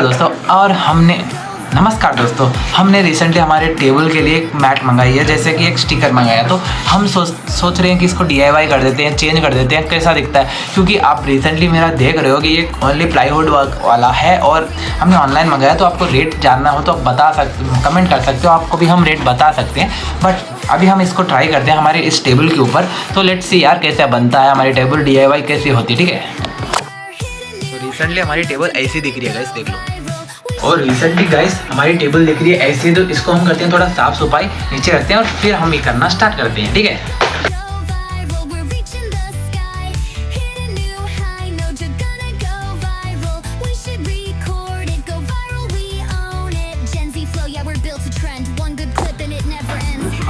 दोस्तों और नमस्कार दोस्तों, हमने रिसेंटली हमारे टेबल के लिए एक मैट मंगाई है, जैसे कि एक स्टिकर मंगाया। तो हम सोच रहे हैं कि इसको DIY कर देते हैं, चेंज कर देते हैं, कैसा दिखता है। क्योंकि आप रिसेंटली मेरा देख रहे हो कि ये ओनली प्लाईवुड वर्क वाला है और हमने ऑनलाइन मंगाया। तो आपको रेट जानना हो तो आप बता सकते हो, कमेंट कर सकते हो, आपको भी हम रेट बता सकते हैं। बट अभी हम इसको ट्राई करते हैं हमारे इस टेबल के ऊपर। तो लेट्स सी यार कैसा बनता है हमारी टेबल, DIY कैसी होती है, ठीक है। तो रिसेंटली हमारी टेबल ऐसी दिख रही है गाइस, देख लो। और रिसेंटली गाइस हमारी टेबल दिख रही है ऐसे। तो इसको हम करते हैं थोड़ा साफ सफाई, नीचे रखते हैं और फिर हम ये करना स्टार्ट करते हैं, ठीक है।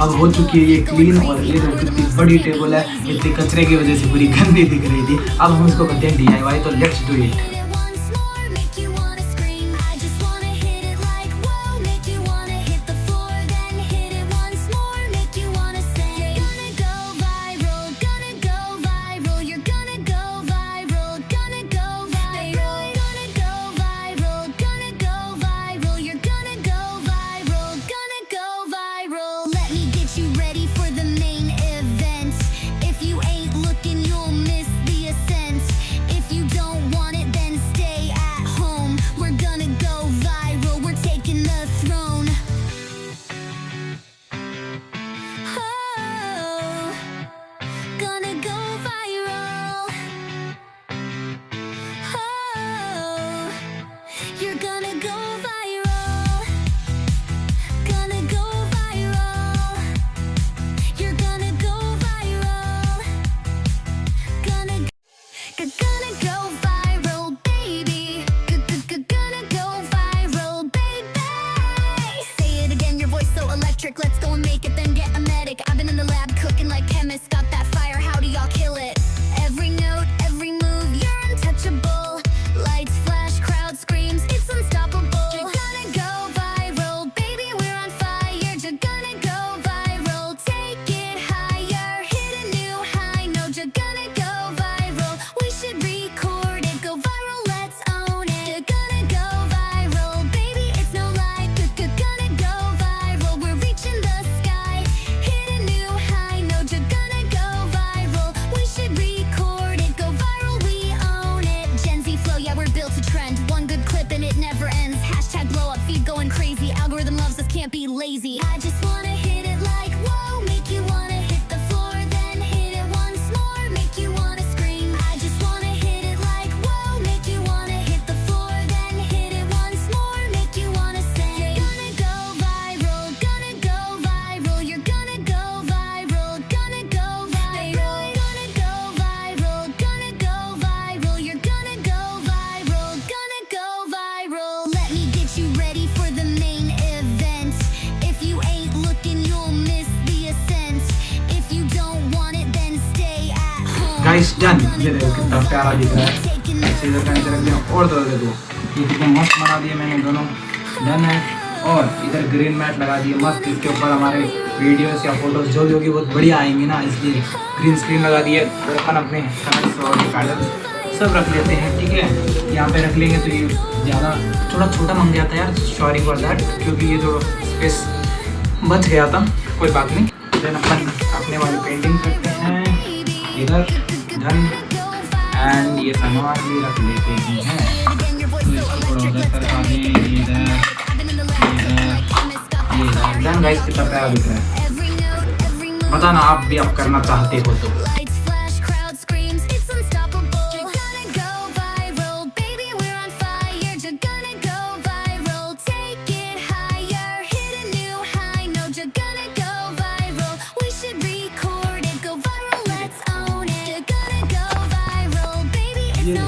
अब हो चुकी है ये क्लीन। और ये कितनी बड़ी टेबल है, इतनी कचरे की वजह से पूरी गंदी दिख रही थी। अब हम इसको करते हैं DIY, तो let's do it. Let's go and make it, then get a medic. I've been in the lab cooking like chemists. Got that fire, how do y'all kill it? Every note, every move, you're untouchable. Lights flash, crowd screams, it's unstoppable. You're gonna go viral, baby, we're on fire. You're gonna go viral, take it higher. Hit a new high note, you're gonna go viral. We should record it, go viral, let's own it. You're gonna go viral, baby, it's no lie. You're gonna go viral, we're reaching the sky. Hit a new high note, you're gonna go viral. We should record it, go viral, we own it. Gen Z flow, yeah, we're built to trend. One good clip and it never ends. Hashtag blow up, feed going crazy. Algorithm loves us, can't be lazy. I just wanna hit it like whoa, make you wanna hit the floor, then hit it once more, make you wanna scream. I just wanna hit it like whoa, make you wanna hit the floor, then hit it once more, make you wanna say. You're gonna go viral, gonna go viral. You're gonna go viral, gonna go viral. Gonna go viral, gonna go viral. You're gonna go viral, gonna go viral. Let me get you ready for the main event. If you ain't looking, you'll miss the ascent. If you don't want it, then stay at home. Guys done. ये देखो कितना प्यारा दिख रहा है। ऐसे इधर का नीचे रख दिया और दो देखो, ये कितना मस्त बना दिए मैंने, दोनों डन है। और इधर ग्रीन मैट लगा दिए मस्त, इसके ऊपर हमारे वीडियोस या फोटोज जो भी होगी बहुत बढ़िया आएंगी ना, इसलिए ग्रीन स्क्रीन लगा दिए। और अपन अपने कमेंट्स और कार्ड्स सब रख लेते हैं, ठीक है। यहाँ पे रख लेंगे तो ये ज़्यादा थोड़ा छोटा मंग जाता है यार, सॉरी फॉर दैट, क्योंकि ये जो स्पेस बच गया था, कोई बात नहीं। देन अपन अपने वाली पेंटिंग करते हैं इधर, डन। एंड ये सामान भी रख लेते हैं, तो इसको थोड़ा उधर करवा दें, इधर डन। गाइस कितना प्यारा दिख रहा है, बताना आप भी आप करना चाहते हो तो। Lights flash, crowd screams, it's unstoppable. You're gonna go viral, baby, we're on fire. You're gonna go viral, take it higher. Hit a new high note, you're gonna go viral. We should record it, go viral, let's own it. You're gonna go viral, baby, it's no